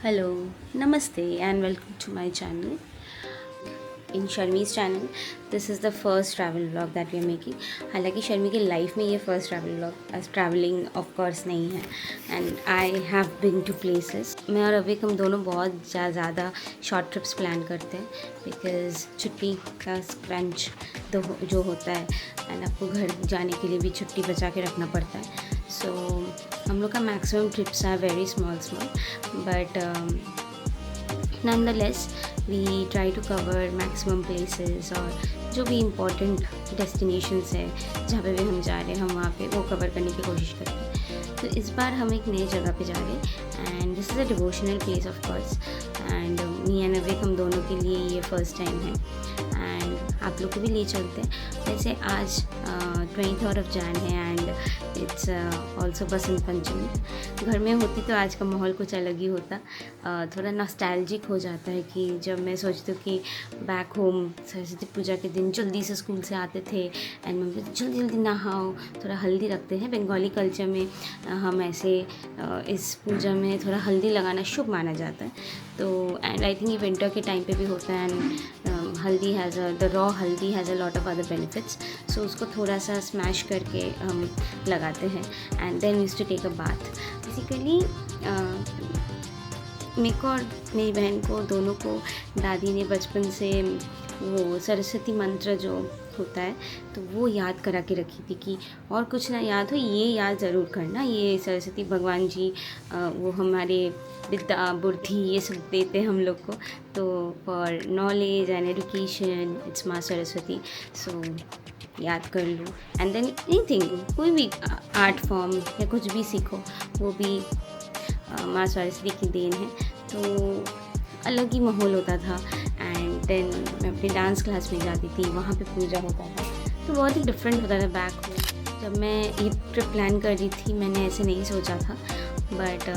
Hello, Namaste, and welcome to my channel. In Sharmi's channel, this is the first travel vlog that we are making. हालांकि शर्मी की life में ये first travel vlog travelling of course नहीं है and I have been to places. मैं और अविक हम दोनों बहुत ज़्यादा शॉर्ट ट्रिप्स प्लान करते हैं बिकॉज छुट्टी का क्रंच जो होता है एंड आपको घर जाने के लिए भी छुट्टी बचा के रखना पड़ता है. सो हम लोग का maximum trips are very small but nonetheless we try to cover maximum places और जो भी important destinations है जहाँ पे भी हम जा रहे हैं हम वहाँ पे वो कवर करने की कोशिश करते हैं. तो इस बार हम एक नई जगह पे जा रहे हैं and this is a devotional place of course and me and Avik हम दोनों के लिए ये फर्स्ट टाइम है एंड आप लोग को भी ले चलते हैं. वैसे आज 23rd of Jan है and it's also Basant Panchami. घर में होती तो आज का माहौल कुछ अलग ही होता. थोड़ा नॉस्टैल्जिक हो जाता है कि जब मैं सोचती हूँ कि बैक होम सरस्वती पूजा के दिन जल्दी से स्कूल से आते थे एंड मम्मी जल्दी जल्दी नहाओ थोड़ा हल्दी रखते हैं. बंगाली कल्चर में हम ऐसे इस पूजा में थोड़ा हल्दी लगाना शुभ माना जाता है. तो एंड आई थिंक ये विंटर के टाइम पे भी होता है and haldi has the raw haldi has a lot of other benefits. So उसको थोड़ा सा स्मैश करके हम लगाते हैं and then use to take a bath. Basically मेरे को और मेरी बहन को दोनों को दादी ने बचपन से वो सरस्वती मंत्र जो होता है तो वो याद करा के रखी थी कि और कुछ ना याद हो ये याद ज़रूर करना. ये सरस्वती भगवान जी वो हमारे विद्या बुद्धि ये सब देते हैं हम लोग को. तो for knowledge and education it's माँ सरस्वती. सो याद कर लो एंड देन एनीथिंग कोई भी आर्ट फॉर्म या कुछ भी सीखो वो भी माँ सरस्वती की देन है. तो अलग ही माहौल होता था एंड देन मैं अपनी डांस क्लास में जाती थी वहाँ पे पूजा होता था तो बहुत ही डिफरेंट होता था बैक होम. जब मैं ये ट्रिप प्लान कर रही थी मैंने ऐसे नहीं सोचा था बट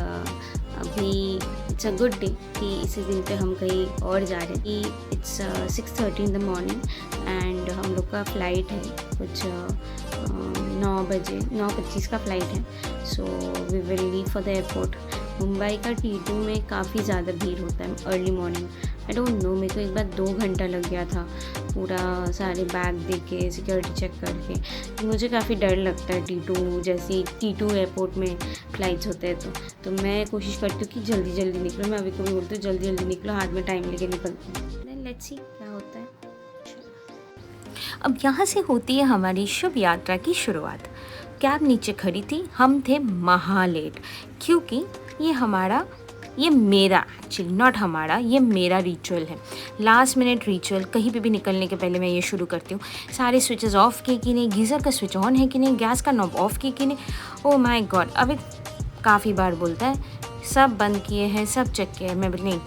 अभी इट्स अ गुड डे कि इसी दिन पे हम कहीं और जा रहे हैं. It's 6:30 in the morning and हम लोग का फ़्लाइट है कुछ 9 बजे 9:25 का फ़्लाइट है. So we will leave for the airport. Mumbai का T2 में काफ़ी ज़्यादा भीड़ होता है early morning. I don't know मेरे को एक बार 2 घंटा लग गया था पूरा सारे बैग दे के सिक्योरिटी चेक करके. मुझे काफ़ी डर लगता है T2 जैसे T2 एयरपोर्ट में फ़्लाइट्स होते हैं तो मैं कोशिश करती हूँ कि जल्दी जल्दी निकलो. मैं अभी को भी बोलती हूँ जल्दी जल्दी निकलो हाथ में टाइम लेके निकलती हूँ. देन लेट्स सी क्या होता है. अब यहाँ से होती है हमारी शुभ यात्रा की शुरुआत. कैब नीचे खड़ी थी. हम थे महा लेट क्योंकि ये मेरा एक्चुअली नॉट हमारा ये मेरा रिचुअल है. Last minute ritual. कहीं पे भी निकलने के पहले मैं ये शुरू करती हूँ सारे स्विचेस ऑफ किए कि नहीं, गीज़र का स्विच ऑन है कि नहीं, गैस का नॉब ऑफ किए कि नहीं. Oh my God. अभी काफ़ी बार बोलता है सब बंद किए हैं सब चेक किए हैं. मैं बोली नहीं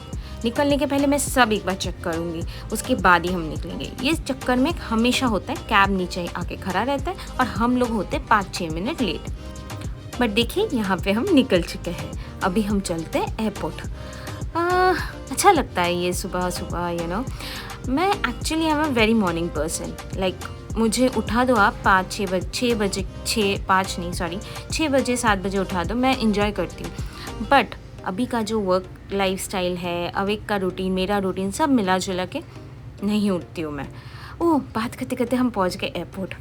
निकलने के पहले मैं सब एक बार चेक करूँगी उसके बाद ही हम निकलेंगे. ये चक्कर में हमेशा होता है कैब नीचे आके खड़ा रहता है और हम लोग होते हैं 5-6 मिनट लेट. बट देखिए यहाँ पे हम निकल चुके हैं. अभी हम चलते हैं एयरपोर्ट. अच्छा लगता है ये सुबह सुबह यू नो. मैं actually I am a very morning person. Like मुझे उठा दो आप 6 बजे 6 बजे 7 बजे उठा दो मैं इंजॉय करती हूँ. बट अभी का जो वर्क लाइफस्टाइल है अवेक का रूटीन मेरा रूटीन सब मिला जुला के नहीं उठती हूँ मैं. ओह बात करते करते हम पहुँच गए एयरपोर्ट.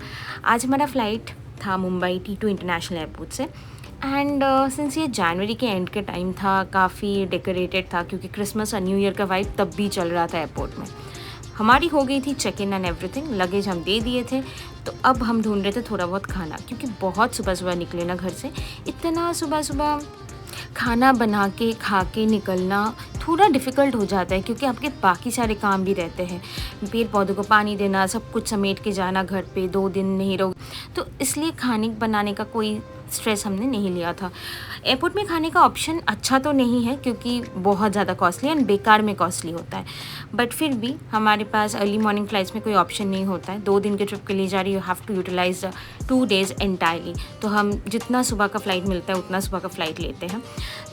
आज हमारा फ़्लाइट था मुंबई T2 इंटरनेशनल एयरपोर्ट से एंड सिंस ये जनवरी के एंड के टाइम था काफ़ी डेकोरेटेड था क्योंकि क्रिसमस और न्यू ईयर का वाइब तब भी चल रहा था एयरपोर्ट में. हमारी हो गई थी check in and everything. Luggage हम दे दिए थे. तो अब हम ढूंढ रहे थे थोड़ा बहुत खाना क्योंकि बहुत सुबह सुबह निकले ना घर से. इतना सुबह सुबह खाना बना के खा के निकलना थोड़ा डिफ़िकल्ट हो जाता है क्योंकि आपके बाकी सारे काम भी रहते हैं. पेड़ पौधों को पानी देना सब कुछ समेट के जाना घर पे 2 दिन नहीं रहो. तो इसलिए खाने बनाने का कोई स्ट्रेस हमने नहीं लिया था. एयरपोर्ट में खाने का ऑप्शन अच्छा तो नहीं है क्योंकि बहुत ज़्यादा कॉस्टली एंड बेकार में कॉस्टली होता है. बट फिर भी हमारे पास अर्ली मॉर्निंग फ़्लाइट्स में कोई ऑप्शन नहीं होता है. 2 दिन के ट्रिप के लिए जा रही you have to utilize 2 days entirely. तो हम जितना सुबह का फ़्लाइट मिलता है उतना सुबह का फ़्लाइट लेते हैं.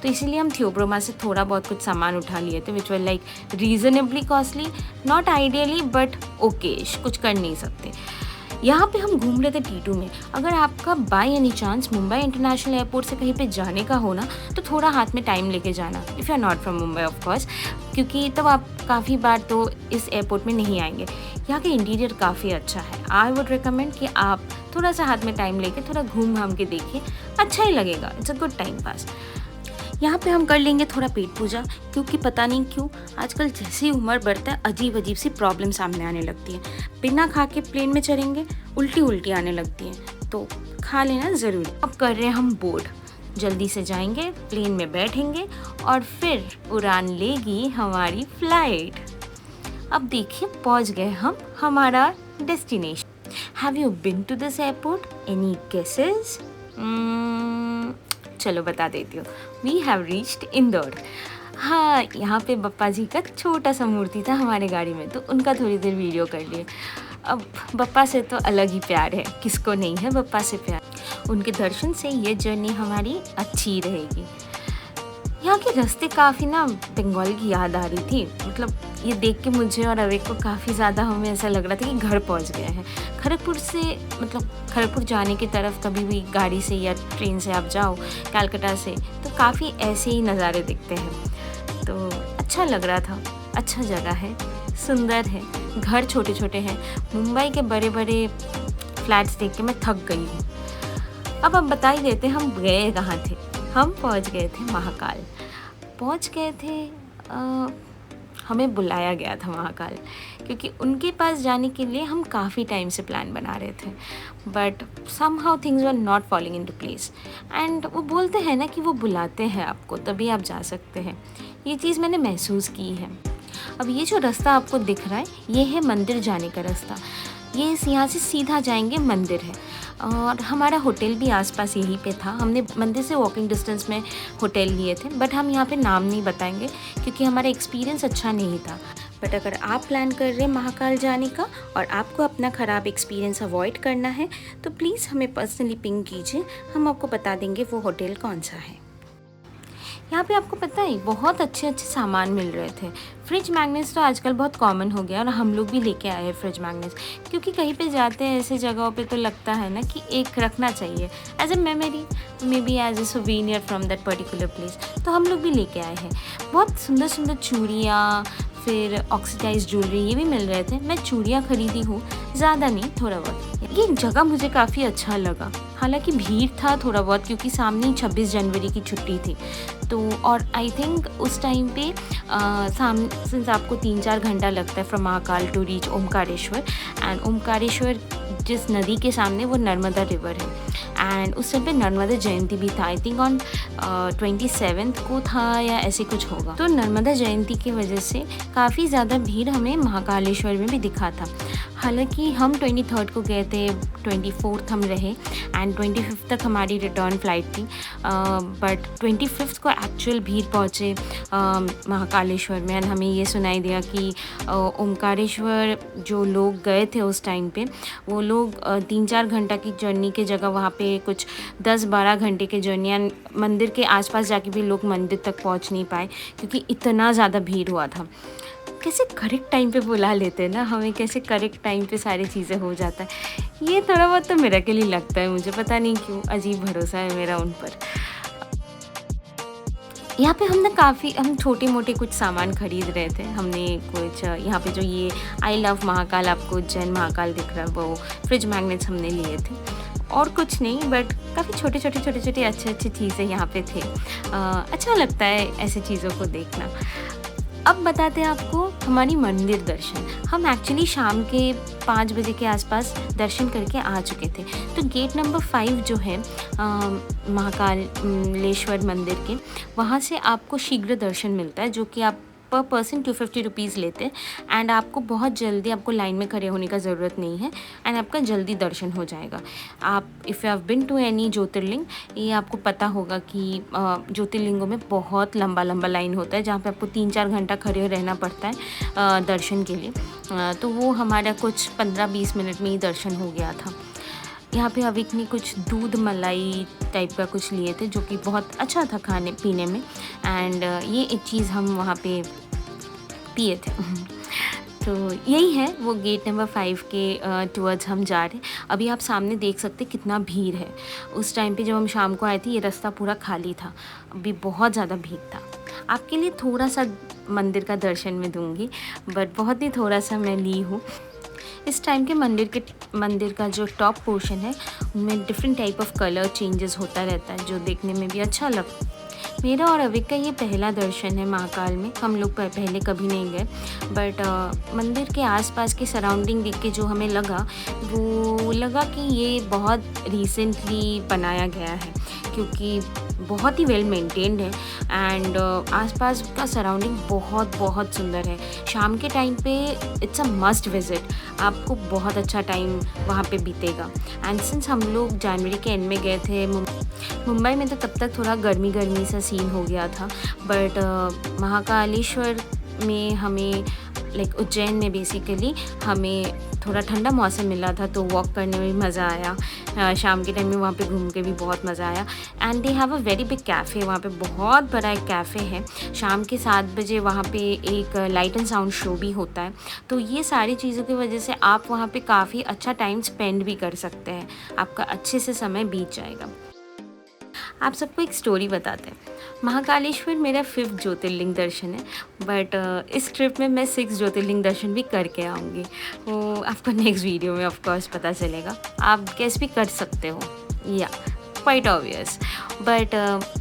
तो इसीलिए हम थियोब्रोमा से थोड़ा बहुत कुछ सामान उठा लिए थे which were like reasonably costly. Not ideally but okay कुछ कर नहीं सकते. यहाँ पे हम घूम रहे थे T2 में। अगर आपका by any chance Mumbai international airport से कहीं पे जाने का हो ना, तो थोड़ा हाथ में टाइम लेके जाना, if you are not from Mumbai of course, क्योंकि तब आप काफ़ी बार तो इस एयरपोर्ट में नहीं आएंगे। यहाँ का इंटीरियर काफ़ी अच्छा है। आई वुड रिकमेंड कि आप थोड़ा सा हाथ में टाइम लेके थोड़ा घूम घाम के देखिए, अच्छा ही लगेगा। It's a good time pass. यहाँ पे हम कर लेंगे थोड़ा पेट पूजा, क्योंकि पता नहीं क्यों आजकल जैसे ही उम्र बढ़ता है अजीब अजीब सी प्रॉब्लम सामने आने लगती है। बिना खा के प्लेन में चढ़ेंगे उल्टी आने लगती है, तो खा लेना ज़रूरी। अब कर रहे हैं हम बोर्ड, जल्दी से जाएंगे, प्लेन में बैठेंगे और फिर उड़ान लेगी हमारी फ्लाइट। अब देखिए पहुँच गए हम हमारा destination. Have you been to this airport? Any guesses? चलो बता देती हूँ। We have reached Indore. हाँ, यहाँ पे बप्पा जी का छोटा सा मूर्ति था हमारे गाड़ी में, तो उनका थोड़ी देर वीडियो कर लिए। अब बप्पा से तो अलग ही प्यार है, किसको नहीं है बप्पा से प्यार। उनके दर्शन से ये जर्नी हमारी अच्छी रहेगी। यहाँ के रास्ते काफ़ी ना बंगाल की याद आ रही थी, मतलब ये देख के मुझे और अवेक को काफ़ी ज़्यादा हमें ऐसा लग रहा था कि घर पहुँच गए हैं। खड़गपुर से, मतलब खड़गपुर जाने की तरफ कभी भी गाड़ी से या ट्रेन से आप जाओ कलकत्ता से, तो काफ़ी ऐसे ही नज़ारे दिखते हैं। तो अच्छा लग रहा था, अच्छा जगह है, सुंदर है, घर छोटे छोटे हैं। मुंबई के बड़े बड़े फ्लैट्स देख के मैं थक गई हूँ। अब हम बता ही देते हम गए कहाँ थे। हम पहुँच गए थे महाकाल, पहुँच गए थे। हमें बुलाया गया था महाकाल, क्योंकि उनके पास जाने के लिए हम काफ़ी टाइम से प्लान बना रहे थे, but somehow things were not falling into place. And वो बोलते हैं ना कि वो बुलाते हैं आपको तभी आप जा सकते हैं। ये चीज़ मैंने महसूस की है। अब ये जो रास्ता आपको दिख रहा है, ये है मंदिर जाने का रास्ता। ये यहाँ से सीधा जाएंगे मंदिर है, और हमारा होटल भी आसपास यहीं पे था। हमने मंदिर से वॉकिंग डिस्टेंस में होटल लिए थे, बट हम यहाँ पे नाम नहीं बताएंगे क्योंकि हमारा एक्सपीरियंस अच्छा नहीं था। बट अगर आप प्लान कर रहे हैं महाकाल जाने का और आपको अपना ख़राब एक्सपीरियंस अवॉइड करना है, तो प्लीज़ हमें पर्सनली पिंग कीजिए, हम आपको बता देंगे वो होटल कौन सा है। यहाँ पे आपको पता है बहुत अच्छे अच्छे सामान मिल रहे थे। फ्रिज मैग्नेट्स तो आजकल बहुत कॉमन हो गया, और हम लोग भी लेके आए हैं फ्रिज मैग्नेट्स, क्योंकि कहीं पे जाते हैं ऐसे जगहों पे तो लगता है ना कि एक रखना चाहिए as a memory, maybe as a souvenir from that particular place. तो हम लोग भी लेके आए हैं। बहुत सुंदर सुंदर चूड़ियाँ, फिर ऑक्सीडाइज ज्वेलरी ये भी मिल रहे थे। मैं चूड़ियाँ खरीदी हूँ, ज़्यादा नहीं, थोड़ा बहुत। ये जगह मुझे काफ़ी अच्छा लगा, हालांकि भीड़ था थोड़ा बहुत, क्योंकि सामने 26 जनवरी की छुट्टी थी। तो और आई थिंक उस टाइम पे सामने सिंस आपको 3-4 घंटा लगता है from Mahakal to reach Omkareshwar, and Omkareshwar जिस नदी के सामने वो नर्मदा रिवर है, एंड उस टाइम पे नर्मदा जयंती भी था। आई थिंक ऑन 27 को था या ऐसे कुछ होगा। तो नर्मदा जयंती की वजह से काफ़ी ज़्यादा भीड़ हमें महाकालेश्वर में भी दिखा था। हालांकि हम 23 को गए थे, 24 हम रहे, एंड 25 तक हमारी रिटर्न फ़्लाइट थी। बट 25 को एक्चुअल भीड़ पहुँचे महाकालेश्वर में, एंड हमें ये सुनाई दिया कि ओमकारेश्वर जो लोग गए थे उस टाइम पे, वो लोग 3-4 घंटा की जर्नी के जगह वहाँ पे कुछ 10-12 घंटे के जर्नी, एंड मंदिर के आसपास जाके भी लोग मंदिर तक पहुँच नहीं पाए क्योंकि इतना ज़्यादा भीड़ हुआ था। कैसे करेक्ट टाइम पे बुला लेते हैं ना हमें, कैसे करेक्ट टाइम पे सारी चीज़ें हो जाता है। ये थोड़ा बहुत तो मेरा के लिए लगता है, मुझे पता नहीं क्यों अजीब भरोसा है मेरा उन पर। यहाँ पे हम छोटे मोटे कुछ सामान खरीद रहे थे। हमने कुछ यहाँ पे जो ये आई लव महाकाल, आपको जैन महाकाल दिख रहा है, वो फ्रिज मैग्नेट्स हमने लिए थे, और कुछ नहीं, बट काफ़ी छोटे छोटे अच्छे चीज़ें यहाँ पे थे। अच्छा लगता है ऐसे चीज़ों को देखना। अब बताते हैं आपको हमारी मंदिर दर्शन। हम एक्चुअली शाम के 5 बजे के आसपास दर्शन करके आ चुके थे। तो गेट नंबर 5 जो है महाकालेश्वर मंदिर के, वहाँ से आपको शीघ्र दर्शन मिलता है, जो कि आप पर पर्सन 250 रुपीज़ लेते हैं, एंड आपको बहुत जल्दी, आपको लाइन में खड़े होने का ज़रूरत नहीं है, एंड आपका जल्दी दर्शन हो जाएगा। आप if you have been to any jyotirlinga, ये आपको पता होगा कि ज्योतिर्लिंगों में बहुत लंबा लाइन होता है, जहाँ पे आपको 3-4 घंटा खड़े रहना पड़ता है दर्शन के लिए। तो वो हमारा कुछ 15-20 मिनट में ही दर्शन हो गया था। यहाँ पे अविक ने कुछ दूध मलाई टाइप का कुछ लिए थे, जो कि बहुत अच्छा था खाने पीने में, एंड ये एक चीज़ हम वहाँ पे पिए थे। तो यही है वो गेट नंबर 5 के टुवर्ड्स हम जा रहे हैं। अभी आप सामने देख सकते कितना भीड़ है। उस टाइम पे जब हम शाम को आए थे ये रास्ता पूरा खाली था, अभी बहुत ज़्यादा भीड़ था। आपके लिए थोड़ा सा मंदिर का दर्शन मैं दूंगी, बट बहुत ही थोड़ा सा मैं ली हूँ। इस टाइम के मंदिर का जो टॉप पोर्शन है उनमें different type of colour changes होता रहता है, जो देखने में भी अच्छा लगता है। मेरा और अविक का ये पहला दर्शन है महाकाल में। हम लोग पहले कभी नहीं गए, बट मंदिर के आसपास की सराउंडिंग देख के जो हमें लगा वो लगा कि ये बहुत रिसेंटली बनाया गया है, क्योंकि बहुत ही वेल मेंटेन्ड है एंड आसपास का सराउंडिंग बहुत बहुत सुंदर है। शाम के टाइम पे इट्स अ मस्ट विज़िट, आपको बहुत अच्छा टाइम वहाँ पे बीतेगा। एंड सिंस हम लोग जनवरी के एंड में गए थे मुंबई में, तो तब तक थोड़ा गर्मी सा सीन हो गया था, बट महाकालेश्वर में हमें लाइक उज्जैन में बेसिकली हमें थोड़ा ठंडा मौसम मिला था, तो वॉक करने में भी मज़ा आया। शाम के टाइम में वहाँ पे घूम के भी बहुत मज़ा आया। And they have a very big cafe, वहाँ पे बहुत बड़ा एक कैफ़े है। शाम के 7 बजे वहाँ पे एक लाइट एंड साउंड शो भी होता है। तो ये सारी चीज़ों की वजह से आप वहाँ पे काफ़ी अच्छा टाइम स्पेंड भी कर सकते हैं, आपका अच्छे से समय बीत जाएगा। आप सबको एक स्टोरी बताते हैं। महाकालेश्वर मेरा 5th ज्योतिर्लिंग दर्शन है, बट इस ट्रिप में मैं 6 ज्योतिर्लिंग दर्शन भी करके आऊँगी। वो आपको नेक्स्ट वीडियो में ऑफ कोर्स पता चलेगा, आप गेस भी कर सकते हो, या क्वाइट ऑब्वियस। बट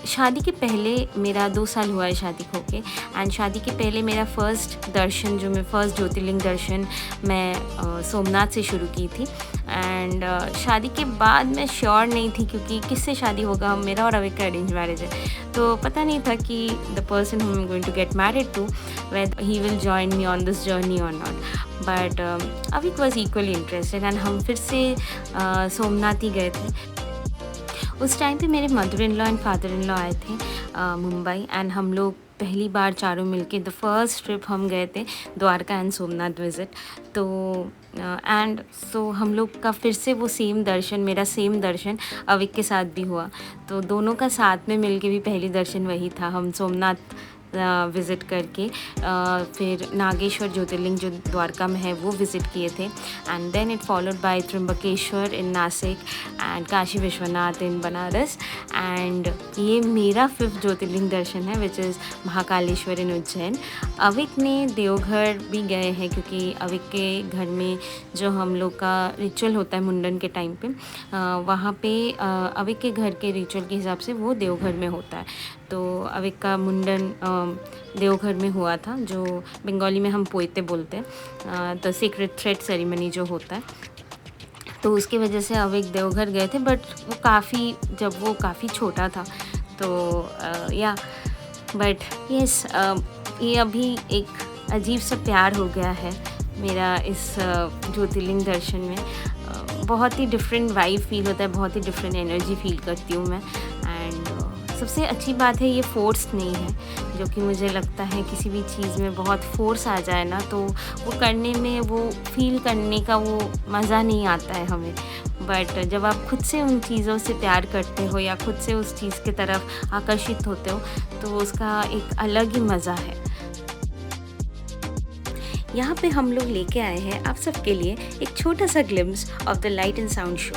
शादी के पहले मेरा 2 साल हुआ है शादी को के, एंड शादी के पहले मेरा फर्स्ट दर्शन जो मैं फर्स्ट ज्योतिर्लिंग दर्शन मैं सोमनाथ से शुरू की थी। एंड शादी के बाद मैं श्योर नहीं थी, क्योंकि किससे शादी होगा, मेरा और अविक का अरेंज मैरिज है, तो पता नहीं था कि the person who I am going to get married to whether he will join me on this journey और not. But Avik was equally interested and हम फिर से सोमनाथ ही गए थे। उस टाइम पे मेरे mother in law and father in law आए थे मुंबई, एंड हम लोग पहली बार चारों मिलके द फर्स्ट ट्रिप हम गए थे द्वारका एंड सोमनाथ विज़िट। तो एंड सो हम लोग का फिर से वो सेम दर्शन, मेरा सेम दर्शन अविक के साथ भी हुआ। तो दोनों का साथ में मिलके भी पहली दर्शन वही था। हम सोमनाथ विज़िट करके फिर नागेश्वर ज्योतिर्लिंग जो द्वारका में है वो विज़िट किए थे, and then it followed by Trimbakeshwar in Nashik and Kashi Vishwanath in Banaras. And ये मेरा 5th ज्योतिर्लिंग दर्शन है which is Mahakaleshwar in Ujjain. Avik ने देवघर भी गए हैं, क्योंकि अविक के घर में जो हम लोग का रिचुअल होता है मुंडन के टाइम पे, वहाँ पे अविक के घर के रिचुअल के हिसाब से वो देवघर में होता है। तो अविक का मुंडन देवघर में हुआ था, जो बंगाली में हम पोइते बोलते हैं, तो सीक्रेट थ्रेड सेरेमनी जो होता है। तो उसकी वजह से अविक देवघर गए थे, बट वो जब वो काफ़ी छोटा था, तो या बट यस ये अभी एक अजीब सा प्यार हो गया है मेरा इस ज्योतिर्लिंग दर्शन में। बहुत ही डिफरेंट वाइब फील होता है, बहुत ही डिफरेंट एनर्जी फील करती हूँ मैं। एंड सबसे अच्छी बात है ये फोर्स नहीं है, जो कि मुझे लगता है किसी भी चीज़ में बहुत फोर्स आ जाए ना, तो वो करने में, वो फील करने का वो मज़ा नहीं आता है हमें। बट जब आप खुद से उन चीज़ों से प्यार करते हो या खुद से उस चीज़ की तरफ आकर्षित होते हो, तो उसका एक अलग ही मज़ा है। यहाँ पे हम लोग लेके आए हैं आप सबके लिए एक छोटा सा glimpse of the light and sound show,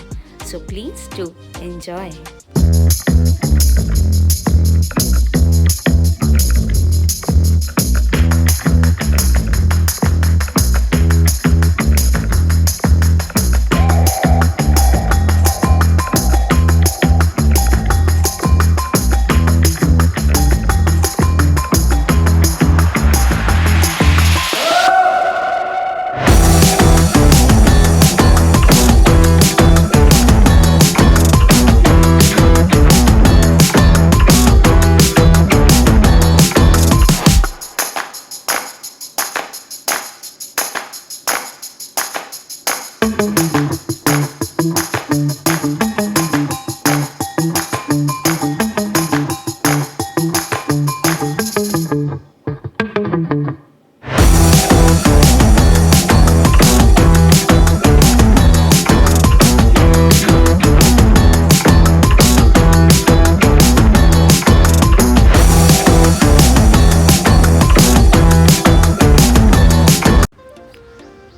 so please do enjoy.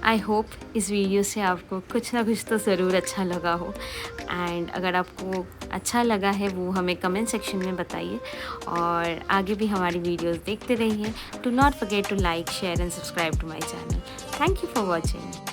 I hope इस वीडियो से आपको कुछ ना कुछ तो ज़रूर अच्छा लगा हो। एंड अगर आपको अच्छा लगा है वो हमें कमेंट सेक्शन में बताइए, और आगे भी हमारी वीडियोस देखते रहिए। Do not forget to like, share and subscribe to my channel. Thank you for watching.